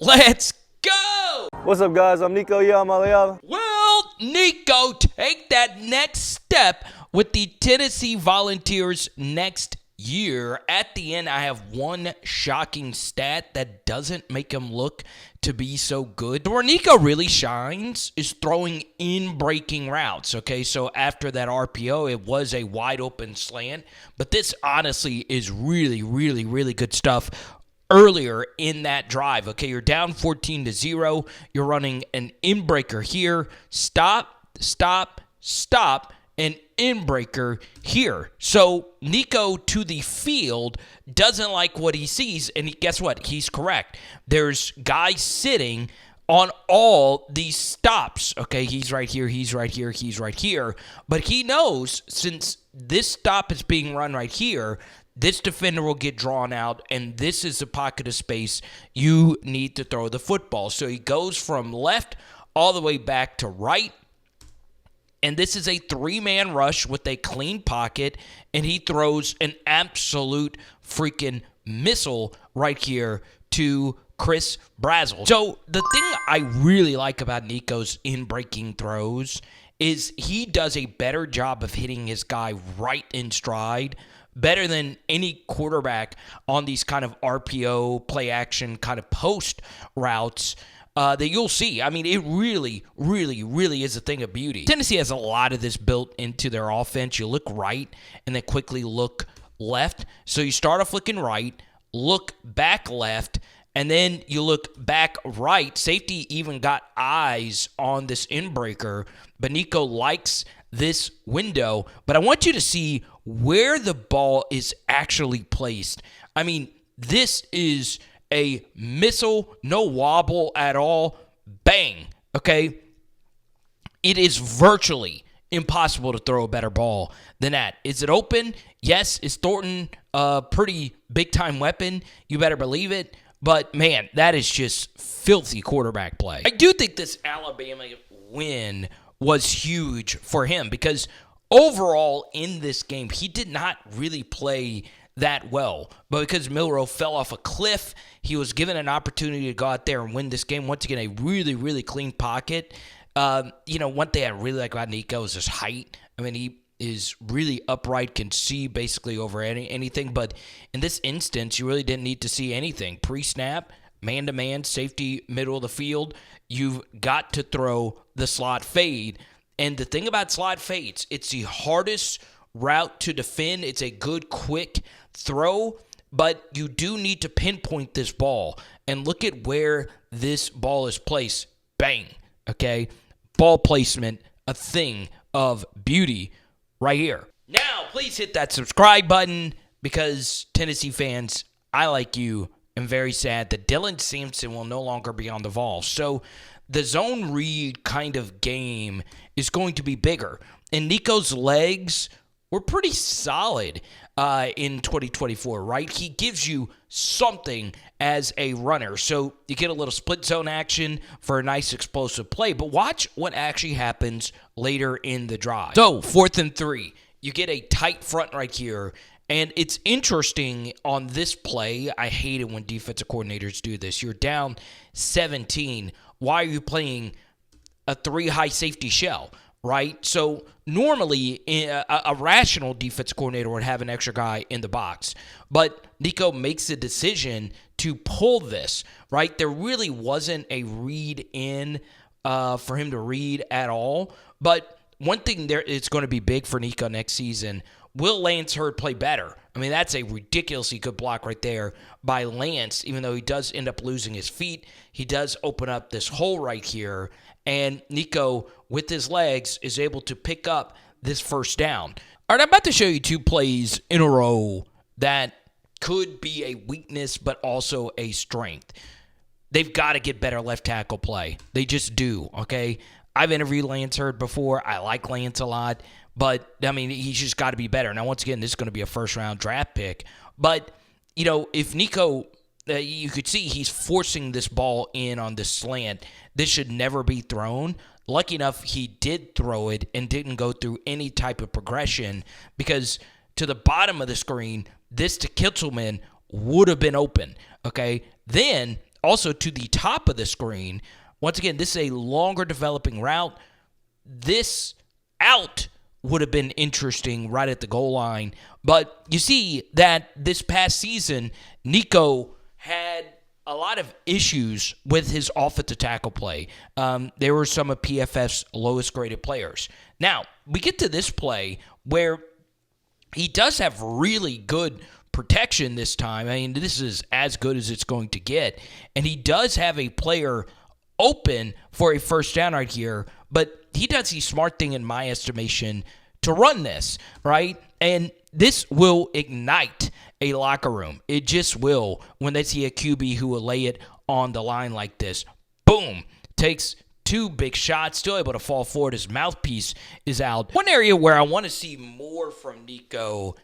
Let's go! What's up, guys? I'm Nico Iamaleava. Well, Nico, take that next step with the Tennessee Volunteers next year. At the end, I have one shocking stat that doesn't make him look to be so good. Where Nico really shines is throwing in-breaking routes, okay? So after that RPO, it was a wide-open slant. But this, honestly, is really, really, really good stuff earlier in that drive. Okay, you're down 14-0. You're running an in-breaker here. Stop, an in-breaker here. So Nico to the field doesn't like what he sees, and guess what? He's correct. There's guys sitting on all these stops. Okay, he's right here, he's right here, he's right here. But he knows since this stop is being run right here, this defender will get drawn out, and this is a pocket of space you need to throw the football. So he goes from left all the way back to right, and this is a three-man rush with a clean pocket, and he throws an absolute freaking missile right here to Chris Brazzell. So the thing I really like about Nico's in-breaking throws is he does a better job of hitting his guy right in stride, better than any quarterback on these kind of RPO, play action, kind of post routes that you'll see. I mean, it really, really, really is a thing of beauty. Tennessee has a lot of this built into their offense. You look right and then quickly look left. So you start off looking right, look back left, and then you look back right. Safety even got eyes on this in-breaker, but Nico likes this window. But I want you to see where the ball is actually placed. I mean, this is a missile, no wobble at all. Bang, okay? It is virtually impossible to throw a better ball than that. Is it open? Yes. Is Thornton a pretty big-time weapon? You better believe it. But, man, that is just filthy quarterback play. I do think this Alabama win was huge for him because overall in this game, he did not really play that well. But because Milroe fell off a cliff, he was given an opportunity to go out there and win this game. Once again, a really, really clean pocket. One thing I really like about Nico is his height. I mean, he is really upright, can see basically over anything. But in this instance, you really didn't need to see anything. Pre-snap, man-to-man, safety, middle of the field. You've got to throw the slot fade. And the thing about slot fades, it's the hardest route to defend. It's a good, quick throw, but you do need to pinpoint this ball. And look at where this ball is placed. Bang, okay? Ball placement, a thing of beauty right here. Now, please hit that subscribe button because Tennessee fans, I like you, am very sad that Dylan Sampson will no longer be on the Vols. So the zone read kind of game is going to be bigger. And Nico's legs were pretty solid in 2024, right? He gives you something as a runner. So you get a little split zone action for a nice explosive play. But watch what actually happens later in the drive. So 4th and 3. You get a tight front right here. And it's interesting on this play. I hate it when defensive coordinators do this. You're down 17. Why are you playing a 3-high safety shell, right? So normally a rational defensive coordinator would have an extra guy in the box. But Nico makes the decision to pull this, right? There really wasn't a read in for him to read at all. But one thing there, it's going to be big for Nico next season. Will Lance Hurd play better? I mean, that's a ridiculously good block right there by Lance, even though he does end up losing his feet. He does open up this hole right here, and Nico, with his legs, is able to pick up this first down. All right, I'm about to show you 2 plays in a row that could be a weakness but also a strength. They've got to get better left tackle play. They just do, okay? I've interviewed Lance Hurd before. I like Lance a lot. But, I mean, he's just got to be better. Now, once again, this is going to be a first-round draft pick. But, if Nico, you could see he's forcing this ball in on this slant. This should never be thrown. Lucky enough, he did throw it and didn't go through any type of progression because to the bottom of the screen, this to Kitzelman would have been open, okay? Then, also to the top of the screen. Once again, this is a longer developing route. This out would have been interesting right at the goal line. But you see that this past season, Nico had a lot of issues with his offensive tackle play. There were some of PFF's lowest graded players. Now, we get to this play where he does have really good protection this time. I mean, this is as good as it's going to get. And he does have a player open for a first down right here, but he does the smart thing in my estimation to run this, right? And this will ignite a locker room. It just will when they see a QB who will lay it on the line like this. Boom. Takes two big shots, still able to fall forward. His mouthpiece is out. One area where I want to see more from Nico,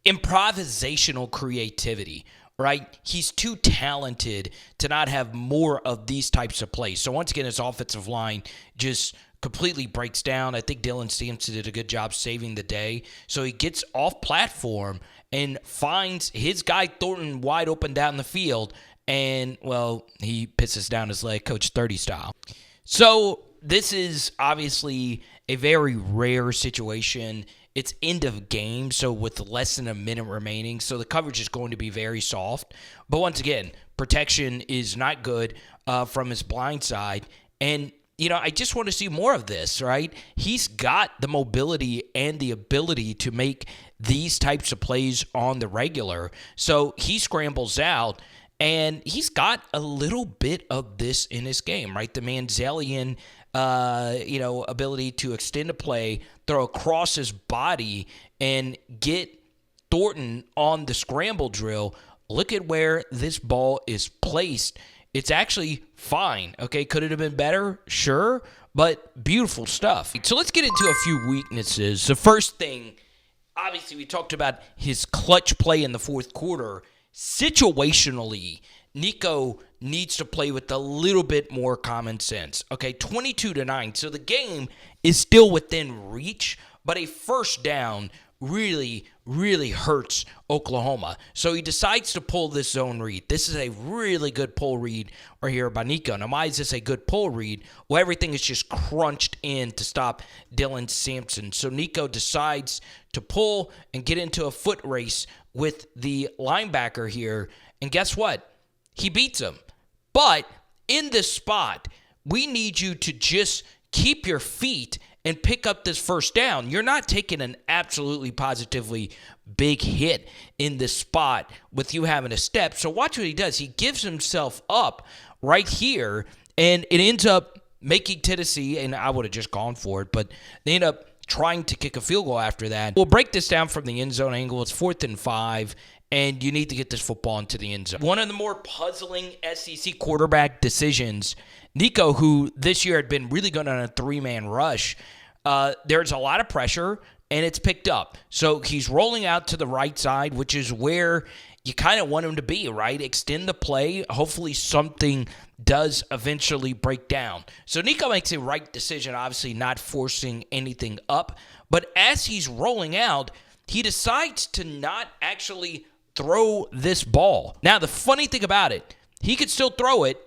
improvisational creativity, right? He's too talented to not have more of these types of plays. So once again, his offensive line just completely breaks down. I think Dylan Sampson did a good job saving the day. So he gets off platform and finds his guy Thornton wide open down the field. And, well, he pisses down his leg, Coach 30 style. So this is obviously a very rare situation. It's end of game, so with less than a minute remaining. So the coverage is going to be very soft. But once again, protection is not good from his blind side. And, you know, I just want to see more of this, right? He's got the mobility and the ability to make these types of plays on the regular. So he scrambles out, and he's got a little bit of this in his game, right? The Manzielian ability to extend a play, throw across his body, and get Thornton on the scramble drill. Look at where this ball is placed. It's actually fine. Okay, could it have been better? Sure, but beautiful stuff. So let's get into a few weaknesses. The first thing, obviously, we talked about his clutch play in the fourth quarter. Situationally, Nico needs to play with a little bit more common sense. Okay, 22-9. So the game is still within reach, but a first down really, really hurts Oklahoma. So he decides to pull this zone read. This is a really good pull read right here by Nico. Now, why is this a good pull read? Well, everything is just crunched in to stop Dylan Sampson. So Nico decides to pull and get into a foot race with the linebacker here. And guess what? He beats him. But in this spot, we need you to just keep your feet and pick up this first down. You're not taking an absolutely positively big hit in this spot with you having a step. So watch what he does. He gives himself up right here, and it ends up making Tennessee, and I would have just gone for it, but they end up trying to kick a field goal after that. We'll break this down from the end zone angle. It's 4th and 5. And you need to get this football into the end zone. One of the more puzzling SEC quarterback decisions, Nico, who this year had been really good on a three-man rush, there's a lot of pressure, and it's picked up. So he's rolling out to the right side, which is where you kind of want him to be, right? Extend the play. Hopefully something does eventually break down. So Nico makes a right decision, obviously not forcing anything up. But as he's rolling out, he decides to not actually throw this ball. Now, the funny thing about it, he could still throw it.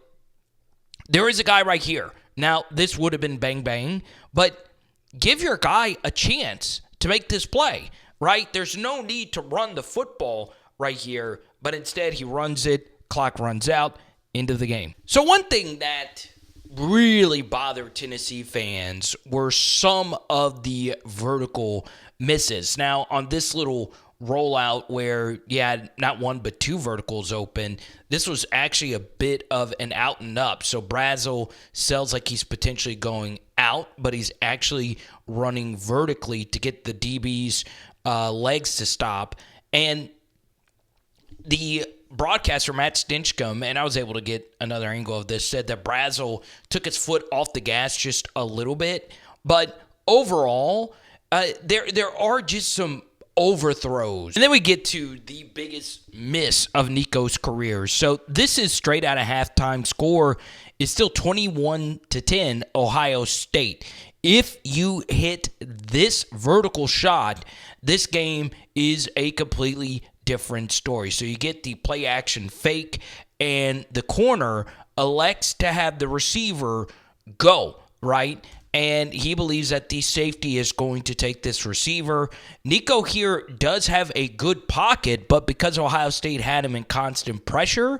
There is a guy right here. Now, this would have been bang bang, but give your guy a chance to make this play, right? There's no need to run the football right here, but instead he runs it, clock runs out, end of the game. So one thing that really bothered Tennessee fans were some of the vertical misses. Now, on this little rollout where you had not one but two verticals open, this was actually a bit of an out and up. So Brazel sells like he's potentially going out, but he's actually running vertically to get the DB's legs to stop. And the broadcaster, Matt Stinchcomb, and I was able to get another angle of this, said that Brazel took his foot off the gas just a little bit. But overall, there are just some overthrows. And then we get to the biggest miss of Nico's career. So this is straight out of halftime. Score is still 21-10, Ohio State. If you hit this vertical shot, this game is a completely different story. So you get the play action fake, and the corner elects to have the receiver go, right? And he believes that the safety is going to take this receiver. Nico here does have a good pocket, but because Ohio State had him in constant pressure,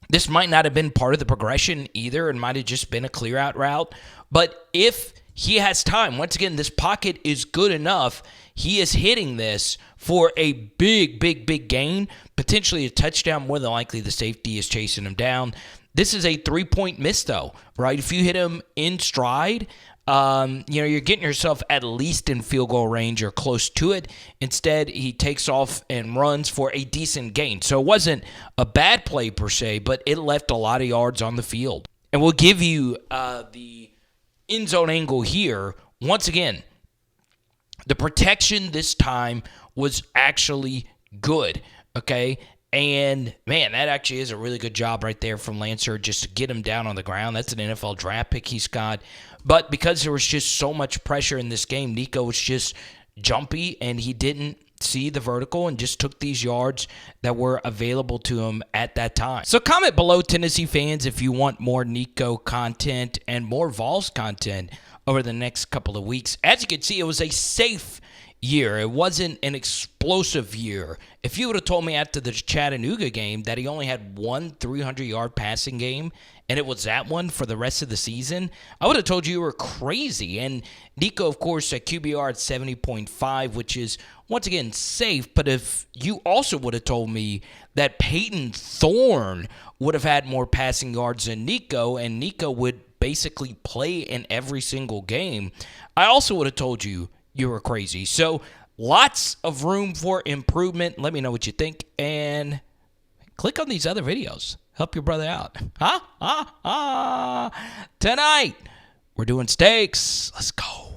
this might not have been part of the progression either. It might have just been a clear-out route. But if he has time, once again, this pocket is good enough. He is hitting this for a big, big, big gain, potentially a touchdown. More than likely, the safety is chasing him down. This is a 3-point miss, though, right? If you hit him in stride, you're getting yourself at least in field goal range or close to it. Instead, he takes off and runs for a decent gain. So it wasn't a bad play per se, but it left a lot of yards on the field. And we'll give you the end zone angle here. Once again, the protection this time was actually good, okay? And, man, that actually is a really good job right there from Lancer just to get him down on the ground. That's an NFL draft pick he's got. But because there was just so much pressure in this game, Nico was just jumpy, and he didn't see the vertical and just took these yards that were available to him at that time. So comment below, Tennessee fans, if you want more Nico content and more Vols content over the next couple of weeks. As you can see, it was a safe year. It wasn't an explosive year. If you would have told me after the Chattanooga game that he only had one 300-yard passing game and it was that one for the rest of the season, I would have told you were crazy. And Nico, of course, at QBR at 70.5, which is, once again, safe. But if you also would have told me that Peyton Thorne would have had more passing yards than Nico, and Nico would basically play in every single game, I also would have told you were crazy. So lots of room for improvement. Let me know what you think, and click on these other videos. Help your brother out. Tonight, we're doing steaks. Let's go.